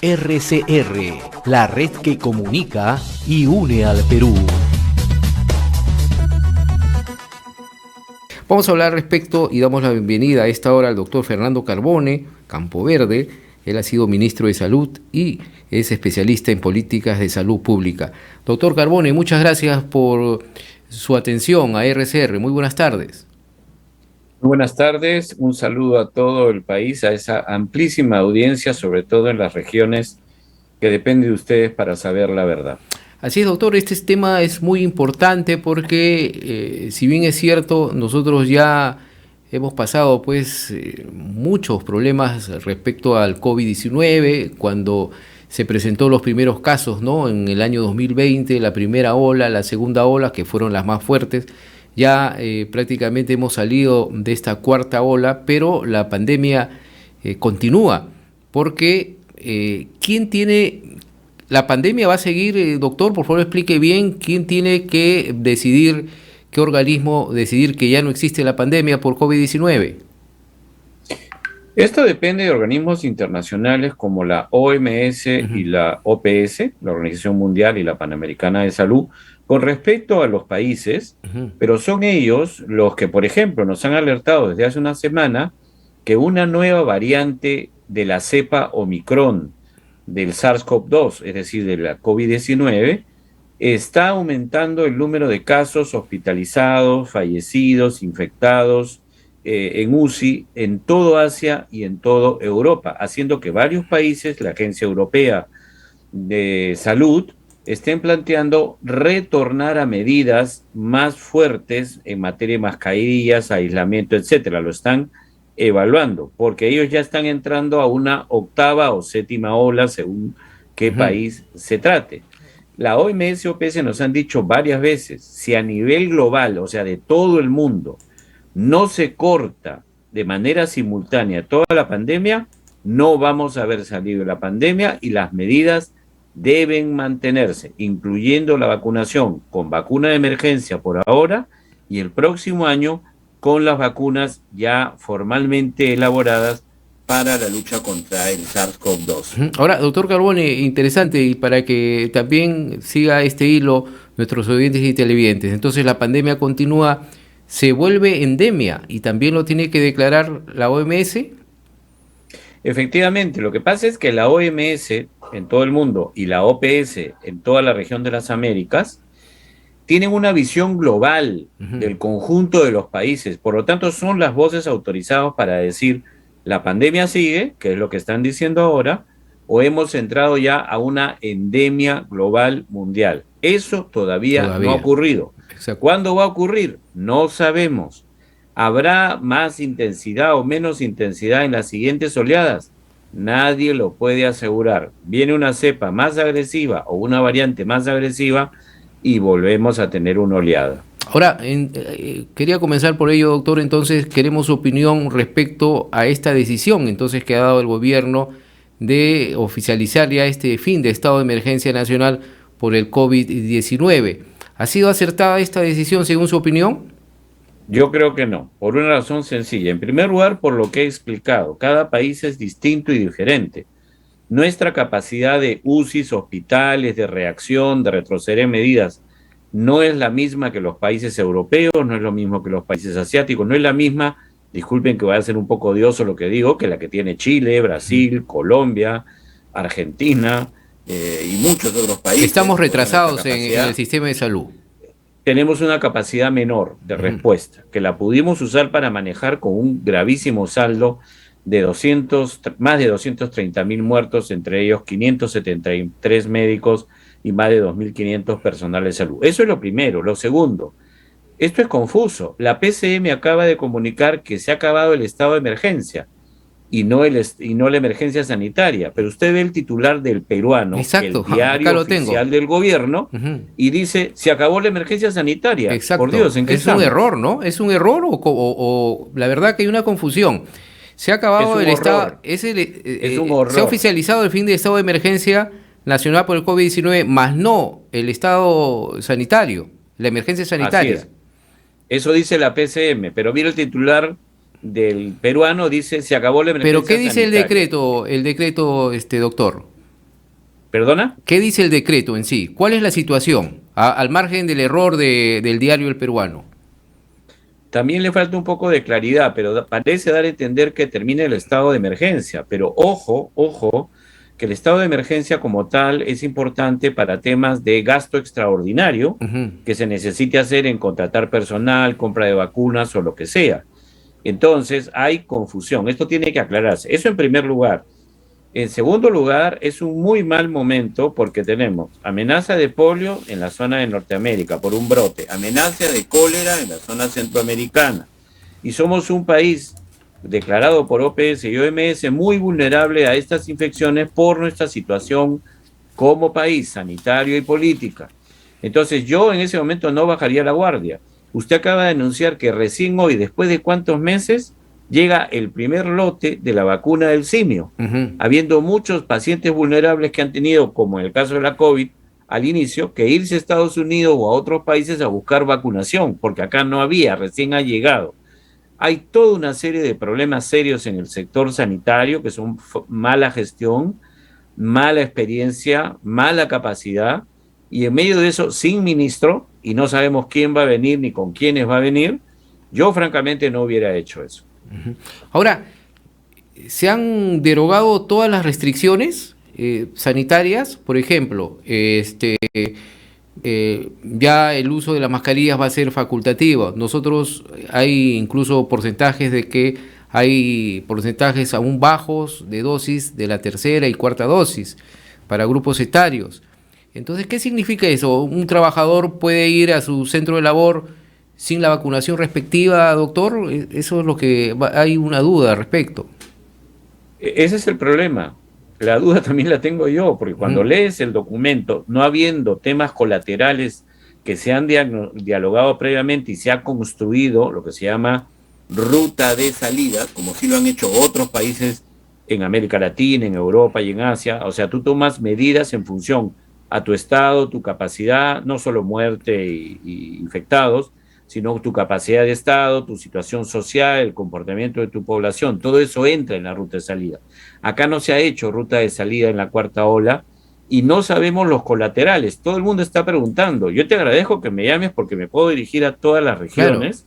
RCR, la red que comunica y une al Perú. Vamos a hablar respecto y damos la bienvenida a esta hora al doctor Fernando Carbone, Campo Verde. Él ha sido ministro de Salud y es especialista en políticas de salud pública. Doctor Carbone, muchas gracias por su atención a RCR. Muy buenas tardes. Muy buenas tardes, un saludo a todo el país, a esa amplísima audiencia, sobre todo en las regiones que dependen de ustedes para saber la verdad. Así es, doctor, este tema es muy importante porque si bien es cierto, nosotros ya hemos pasado muchos problemas respecto al COVID-19, cuando se presentó los primeros casos, ¿no? En el año 2020, la primera ola, la segunda ola, que fueron las más fuertes. Ya prácticamente hemos salido de esta cuarta ola, pero la pandemia continúa, porque la pandemia va a seguir, doctor, por favor explique bien quién tiene que decidir, qué organismo decidir que ya no existe la pandemia por COVID-19. Esto depende de organismos internacionales como la OMS y la OPS, la Organización Mundial y la Panamericana de Salud, con respecto a los países, pero son ellos los que, por ejemplo, nos han alertado desde hace una semana que una nueva variante de la cepa Omicron del SARS-CoV-2, es decir, de la COVID-19, está aumentando el número de casos hospitalizados, fallecidos, infectados en UCI en todo Asia y en toda Europa, haciendo que varios países, la Agencia Europea de Salud, estén planteando retornar a medidas más fuertes en materia de mascarillas, aislamiento, etcétera. Lo están evaluando, porque ellos ya están entrando a una octava o séptima ola, según qué país se trate. La OMS y OPS nos han dicho varias veces, si a nivel global, o sea, de todo el mundo, no se corta de manera simultánea toda la pandemia, no vamos a haber salido de la pandemia y las medidas deben mantenerse, incluyendo la vacunación con vacuna de emergencia por ahora y el próximo año con las vacunas ya formalmente elaboradas para la lucha contra el SARS-CoV-2. Ahora, doctor Carbone, interesante, y para que también siga este hilo nuestros oyentes y televidentes, entonces la pandemia continúa, se vuelve endemia y también lo tiene que declarar la OMS. Efectivamente, lo que pasa es que la OMS en todo el mundo y la OPS en toda la región de las Américas tienen una visión global del conjunto de los países, por lo tanto son las voces autorizadas para decir la pandemia sigue, que es lo que están diciendo ahora, o hemos entrado ya a una endemia global mundial. Eso todavía no ha ocurrido. Exacto. ¿Cuándo va a ocurrir? No sabemos. ¿Habrá más intensidad o menos intensidad en las siguientes oleadas? Nadie lo puede asegurar. Viene una cepa más agresiva o una variante más agresiva y volvemos a tener una oleada. Ahora, quería comenzar por ello, doctor, entonces queremos su opinión respecto a esta decisión entonces que ha dado el gobierno de oficializar ya este fin de estado de emergencia nacional por el COVID-19. ¿Ha sido acertada esta decisión según su opinión? Yo creo que no, por una razón sencilla. En primer lugar, por lo que he explicado, cada país es distinto y diferente. Nuestra capacidad de UCIs, hospitales, de reacción, de retroceder en medidas, no es la misma que los países europeos, no es lo mismo que los países asiáticos, no es la misma, disculpen que vaya a ser un poco odioso lo que digo, que la que tiene Chile, Brasil, Colombia, Argentina y muchos otros países. Estamos retrasados en el sistema de salud. Tenemos una capacidad menor de respuesta, que la pudimos usar para manejar con un gravísimo saldo de más de 230,000 muertos, entre ellos 573 médicos y más de 2.500 personal de salud. Eso es lo primero. Lo segundo, esto es confuso. La PCM acaba de comunicar que se ha acabado el estado de emergencia y no la emergencia sanitaria, pero usted ve el titular del Peruano, exacto, el diario oficial del gobierno, y dice, se acabó la emergencia sanitaria. Exacto. Por Dios, ¿en qué estamos? Es un error, ¿no? ¿Es un error o la verdad que hay una confusión? Se ha acabado el estado, es un horror. Se ha oficializado el fin de estado de emergencia nacional por el COVID-19, más no el estado sanitario, la emergencia sanitaria. Así es. Eso dice la PCM, pero mira el titular del peruano dice se acabó la Pero emergencia ¿qué dice sanitaria. el decreto, doctor? ¿Perdona? ¿Qué dice el decreto en sí? ¿Cuál es la situación? Al margen del error del diario El Peruano. También le falta un poco de claridad, pero parece dar a entender que termine el estado de emergencia. Pero ojo, ojo, que el estado de emergencia como tal es importante para temas de gasto extraordinario Ujú. que se necesite hacer en contratar personal, compra de vacunas o lo que sea. Entonces, hay confusión. Esto tiene que aclararse. Eso en primer lugar. En segundo lugar, es un muy mal momento porque tenemos amenaza de polio en la zona de Norteamérica por un brote, amenaza de cólera en la zona centroamericana. Y somos un país declarado por OPS y OMS muy vulnerable a estas infecciones por nuestra situación como país sanitario y política. Entonces yo en ese momento no bajaría la guardia. Usted acaba de anunciar que recién hoy, después de cuántos meses, llega el primer lote de la vacuna del simio, Ujú. habiendo muchos pacientes vulnerables que han tenido, como en el caso de la COVID, al inicio, que irse a Estados Unidos o a otros países a buscar vacunación, porque acá no había, recién ha llegado. Hay toda una serie de problemas serios en el sector sanitario, que son mala gestión, mala experiencia, mala capacidad, y en medio de eso, sin ministro, y no sabemos quién va a venir ni con quiénes va a venir, yo francamente no hubiera hecho eso. Ahora, se han derogado todas las restricciones sanitarias, por ejemplo, ya el uso de las mascarillas va a ser facultativo. Nosotros hay incluso porcentajes de que hay porcentajes aún bajos de dosis de la tercera y cuarta dosis para grupos etarios. Entonces, ¿qué significa eso? ¿Un trabajador puede ir a su centro de labor sin la vacunación respectiva, doctor? Eso es lo que hay una duda al respecto. Ese es el problema. La duda también la tengo yo, porque cuando Ujú. lees el documento, no habiendo temas colaterales que se han dialogado previamente y se ha construido lo que se llama ruta de salida, como sí lo han hecho otros países en América Latina, en Europa y en Asia, o sea, tú tomas medidas en función a tu estado, tu capacidad, no solo muerte y infectados, sino tu capacidad de estado, tu situación social, el comportamiento de tu población, todo eso entra en la ruta de salida. Acá no se ha hecho ruta de salida en la cuarta ola y no sabemos los colaterales. Todo el mundo está preguntando. Yo te agradezco que me llames porque me puedo dirigir a todas las Claro. regiones,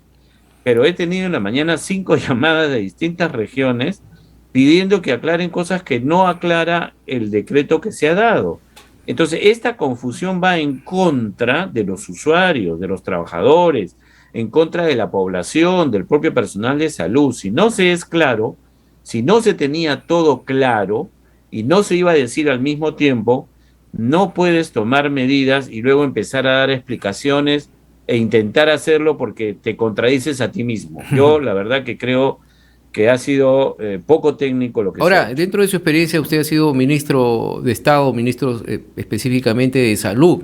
pero he tenido en la mañana 5 llamadas de distintas regiones pidiendo que aclaren cosas que no aclara el decreto que se ha dado. Entonces, esta confusión va en contra de los usuarios, de los trabajadores, en contra de la población, del propio personal de salud. Si no se es claro, si no se tenía todo claro y no se iba a decir al mismo tiempo, no puedes tomar medidas y luego empezar a dar explicaciones e intentar hacerlo porque te contradices a ti mismo. Yo la verdad que creo que ha sido poco técnico lo que se ha Ahora, hecho. dentro de su experiencia, usted ha sido ministro de Estado, ministro específicamente de Salud.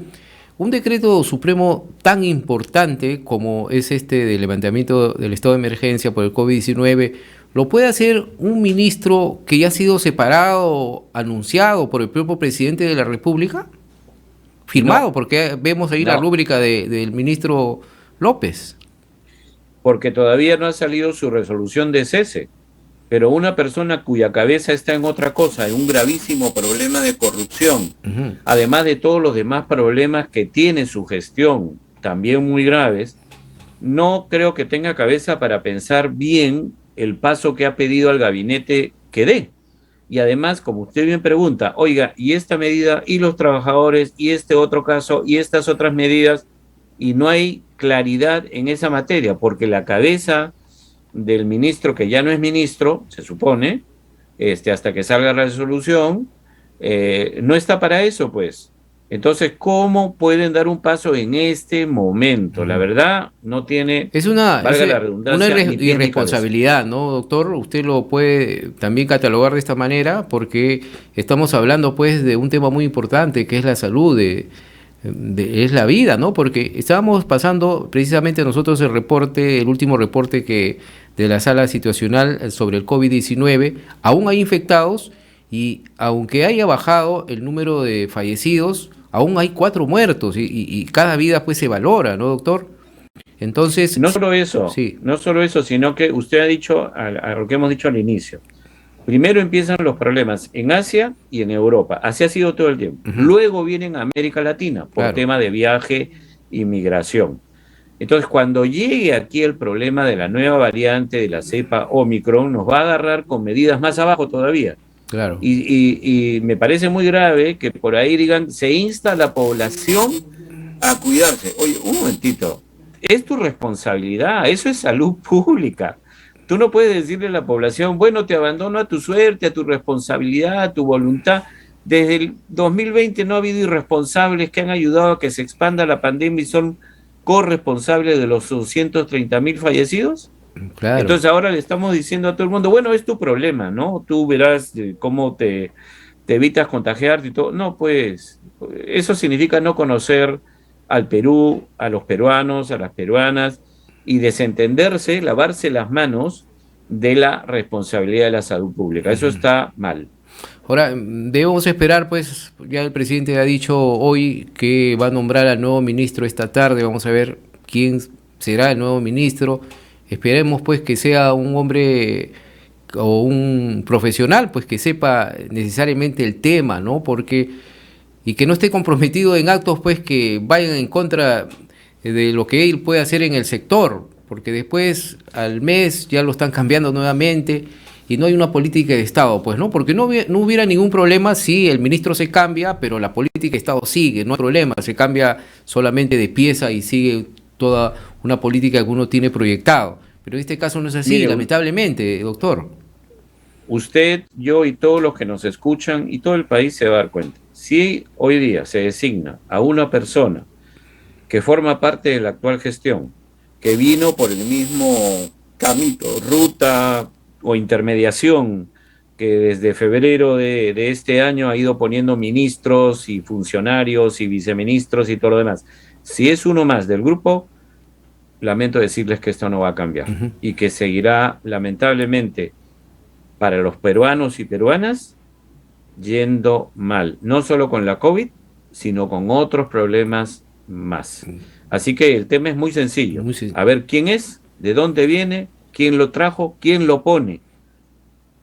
Un decreto supremo tan importante como es este del levantamiento del estado de emergencia por el COVID-19, ¿lo puede hacer un ministro que ya ha sido separado, anunciado por el propio presidente de la República? Firmado, No, porque vemos ahí la no, rúbrica del ministro López. porque todavía no ha salido su resolución de cese. Pero una persona cuya cabeza está en otra cosa, en un gravísimo problema de corrupción, Ujú. además de todos los demás problemas que tiene su gestión, también muy graves, no creo que tenga cabeza para pensar bien el paso que ha pedido al gabinete que dé. Y además, como usted bien pregunta, oiga, ¿y esta medida, y los trabajadores, y este otro caso, y estas otras medidas? Y no hay claridad en esa materia, porque la cabeza del ministro, que ya no es ministro, se supone, hasta que salga la resolución, no está para eso, pues. Entonces, ¿cómo pueden dar un paso en este momento? La Ujú. verdad, no tiene, Es valga la una redundancia, ni pies ni cabeza. irresponsabilidad, ¿no, doctor? Usted lo puede también catalogar de esta manera porque estamos hablando pues de un tema muy importante que es la salud, es la vida, ¿no? Porque estábamos pasando precisamente nosotros el reporte, el último reporte que de la sala situacional sobre el COVID-19, aún hay infectados y aunque haya bajado el número de fallecidos, aún hay 4 muertos y cada vida pues se valora, ¿no, doctor? Entonces, no solo eso, sí, no solo eso, sino que usted ha dicho a lo que hemos dicho al inicio. Primero empiezan los problemas en Asia y en Europa. Así ha sido todo el tiempo. Luego vienen a América Latina por tema de viaje y migración. Entonces, cuando llegue aquí el problema de la nueva variante de la cepa Omicron, nos va a agarrar con medidas más abajo todavía. Claro. Y me parece muy grave que por ahí digan, se insta a la población a cuidarse. Oye, un momentito, es tu responsabilidad, eso es salud pública. Tú no puedes decirle a la población, bueno, te abandono a tu suerte, a tu responsabilidad, a tu voluntad. Desde el 2020 no ha habido irresponsables que han ayudado a que se expanda la pandemia y son corresponsables de los 230.000 fallecidos. Claro. Entonces ahora le estamos diciendo a todo el mundo, bueno, es tu problema, ¿no? Tú verás cómo te evitas contagiarte y todo. No, pues eso significa no conocer al Perú, a los peruanos, a las peruanas, y desentenderse, lavarse las manos de la responsabilidad de la salud pública. Eso está mal. Ahora, debemos esperar, pues, ya el presidente ha dicho hoy que va a nombrar al nuevo ministro esta tarde, vamos a ver quién será el nuevo ministro. Esperemos, pues, que sea un hombre o un profesional, pues, que sepa necesariamente el tema, ¿no? Porque, y que no esté comprometido en actos, pues, que vayan en contra de lo que él puede hacer en el sector, porque después, al mes, ya lo están cambiando nuevamente y no hay una política de Estado, pues, ¿no? Porque no hubiera ningún problema si el ministro se cambia, pero la política de Estado sigue, no hay problema, se cambia solamente de pieza y sigue toda una política que uno tiene proyectado. Pero en este caso no es así, mire, lamentablemente, doctor. Usted, yo y todos los que nos escuchan y todo el país se va a dar cuenta. Si hoy día se designa a una persona que forma parte de la actual gestión, que vino por el mismo camino, ruta o intermediación que desde febrero de este año ha ido poniendo ministros y funcionarios y viceministros y todo lo demás. Si es uno más del grupo, lamento decirles que esto no va a cambiar y que seguirá lamentablemente para los peruanos y peruanas yendo mal, no solo con la COVID, sino con otros problemas más. Así que el tema es muy sencillo. A ver quién es, de dónde viene, quién lo trajo, quién lo pone.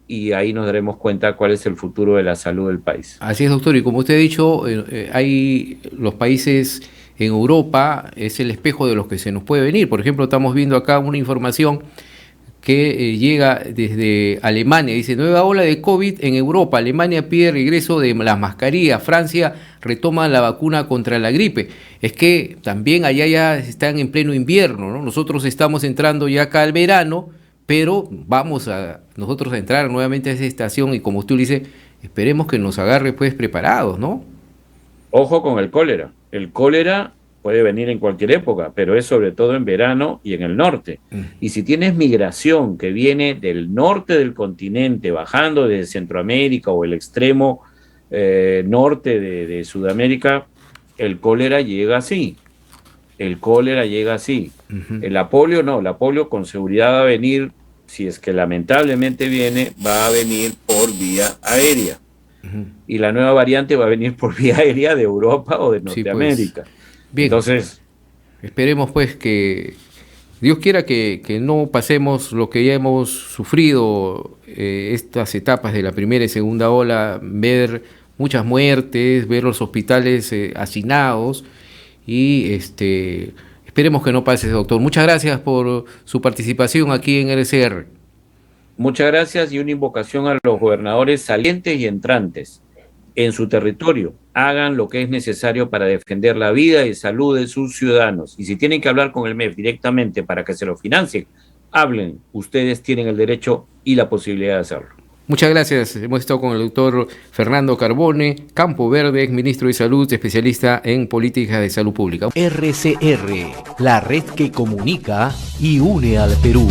Y ahí nos daremos cuenta cuál es el futuro de la salud del país. Así es, doctor. Y como usted ha dicho, hay los países en Europa, es el espejo de los que se nos puede venir. Por ejemplo, estamos viendo acá una información que llega desde Alemania. Dice, nueva ola de COVID en Europa. Alemania pide regreso de las mascarillas. Francia retoma la vacuna contra la gripe. Es que también allá ya están en pleno invierno, ¿no? Nosotros estamos entrando ya acá al verano, pero vamos a nosotros a entrar nuevamente a esa estación y como usted dice, esperemos que nos agarre pues preparados, ¿no? Ojo con el cólera. El cólera puede venir en cualquier época, pero es sobre todo en verano y en el norte. Y si tienes migración que viene del norte del continente, bajando desde Centroamérica o el extremo norte de Sudamérica, el cólera llega así. El cólera llega así. La polio no, la polio con seguridad va a venir, si es que lamentablemente viene, va a venir por vía aérea. Y la nueva variante va a venir por vía aérea de Europa o de Norteamérica. Sí, pues. Bien, entonces esperemos pues que Dios quiera que no pasemos lo que ya hemos sufrido estas etapas de la primera y segunda ola, ver muchas muertes, ver los hospitales hacinados y esperemos que no pase, doctor. Muchas gracias por su participación aquí en RCR. Muchas gracias y una invocación a los gobernadores salientes y entrantes en su territorio. Hagan lo que es necesario para defender la vida y salud de sus ciudadanos. Y si tienen que hablar con el MEF directamente para que se lo financien, hablen. Ustedes tienen el derecho y la posibilidad de hacerlo. Muchas gracias. Hemos estado con el doctor Fernando Carbone, Campo Verde, ex ministro de Salud, especialista en políticas de salud pública. RCR, la red que comunica y une al Perú.